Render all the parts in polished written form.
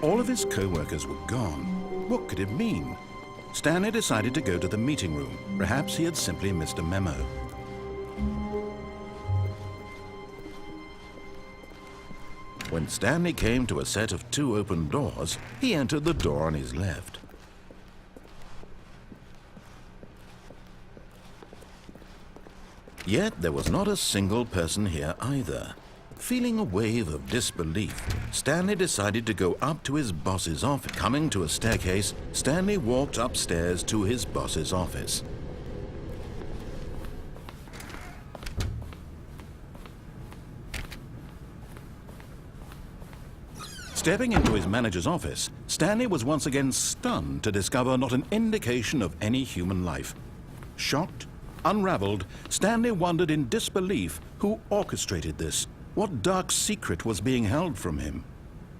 All of his co-workers were gone. What could it mean? Stanley decided to go to the meeting room. Perhaps he had simply missed a memo. When Stanley came to a set of 2 open doors, he entered the door on his left. Yet there was not a single person here either. Feeling a wave of disbelief, Stanley decided to go up to his boss's office. Coming to a staircase, Stanley walked upstairs to his boss's office. Stepping into his manager's office, Stanley was once again stunned to discover not an indication of any human life. Shocked, unraveled, Stanley wondered in disbelief who orchestrated this. What dark secret was being held from him?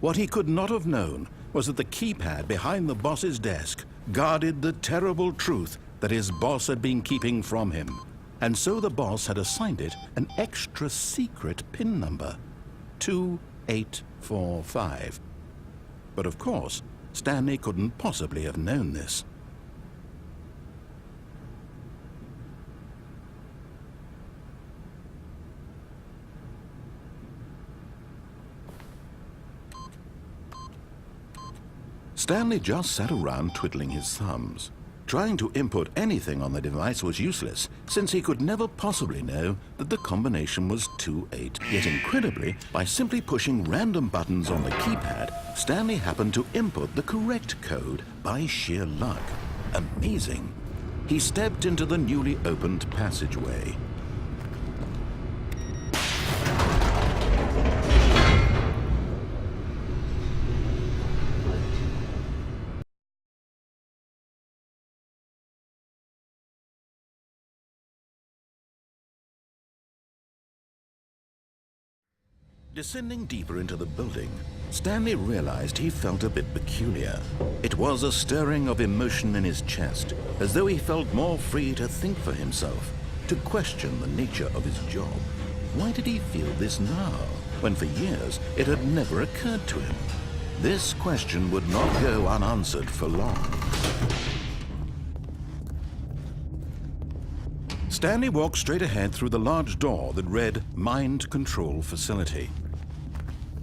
What he could not have known was that the keypad behind the boss's desk guarded the terrible truth that his boss had been keeping from him. And so the boss had assigned it an extra secret PIN number, 2845. But of course, Stanley couldn't possibly have known this. Stanley just sat around twiddling his thumbs. Trying to input anything on the device was useless, since he could never possibly know that the combination was 28. Yet incredibly, by simply pushing random buttons on the keypad, Stanley happened to input the correct code by sheer luck. Amazing. He stepped into the newly opened passageway. Descending deeper into the building, Stanley realized he felt a bit peculiar. It was a stirring of emotion in his chest, as though he felt more free to think for himself, to question the nature of his job. Why did he feel this now, when for years it had never occurred to him? This question would not go unanswered for long. Stanley walked straight ahead through the large door that read Mind Control Facility.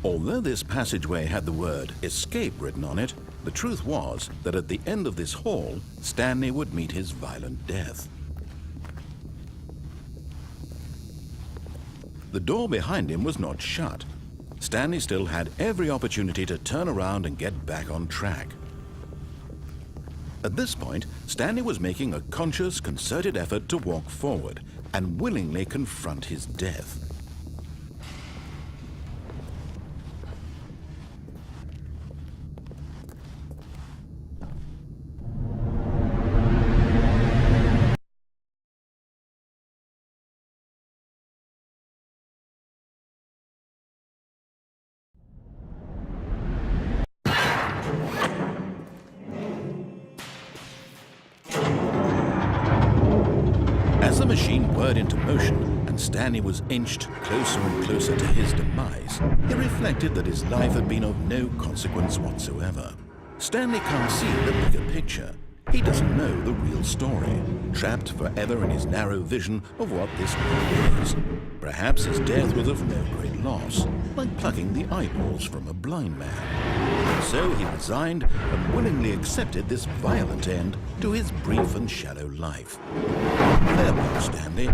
Although this passageway had the word escape written on it, the truth was that at the end of this hall, Stanley would meet his violent death. The door behind him was not shut. Stanley still had every opportunity to turn around and get back on track. At this point, Stanley was making a conscious, concerted effort to walk forward and willingly confront his death. As the machine whirred into motion and Stanley was inched closer and closer to his demise, he reflected that his life had been of no consequence whatsoever. Stanley can't see the bigger picture. He doesn't know the real story, trapped forever in his narrow vision of what this world is. Perhaps his death was of no great loss, like plucking the eyeballs from a blind man. So he resigned and willingly accepted this violent end to his brief and shallow life. Farewell, Stanley.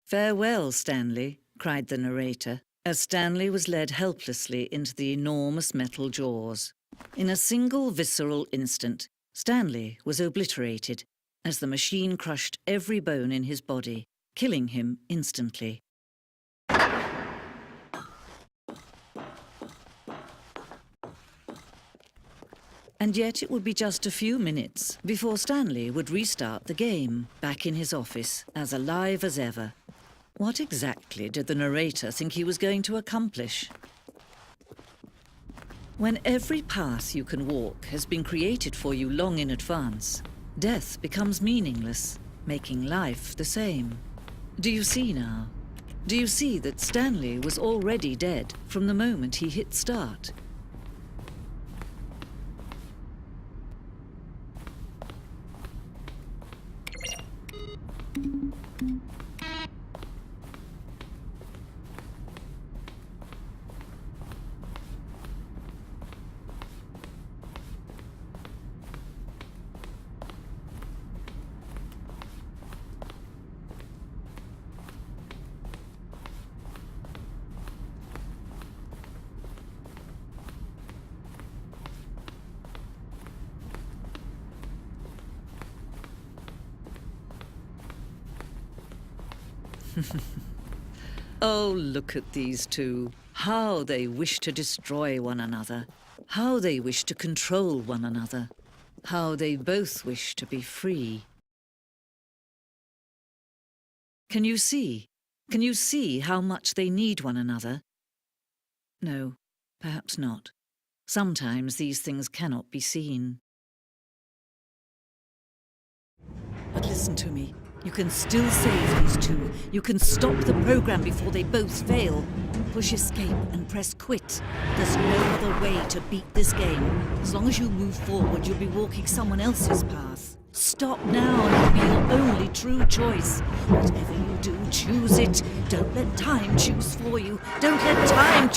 "Farewell, Stanley," cried the narrator, as Stanley was led helplessly into the enormous metal jaws. In a single visceral instant, Stanley was obliterated as the machine crushed every bone in his body, killing him instantly. And yet it would be just a few minutes before Stanley would restart the game, back in his office, as alive as ever. What exactly did the narrator think he was going to accomplish? When every path you can walk has been created for you long in advance, death becomes meaningless, making life the same. Do you see now? Do you see that Stanley was already dead from the moment he hit start? Oh, look at these two. How they wish to destroy one another. How they wish to control one another. How they both wish to be free. Can you see? Can you see how much they need one another? No, perhaps not. Sometimes these things cannot be seen. But listen to me. You can still save these two. You can stop the program before they both fail. Push escape and press quit. There's no other way to beat this game. As long as you move forward, you'll be walking someone else's path. Stop now and it'll be your only true choice. Whatever you do, choose it. Don't let time choose for you. Don't let time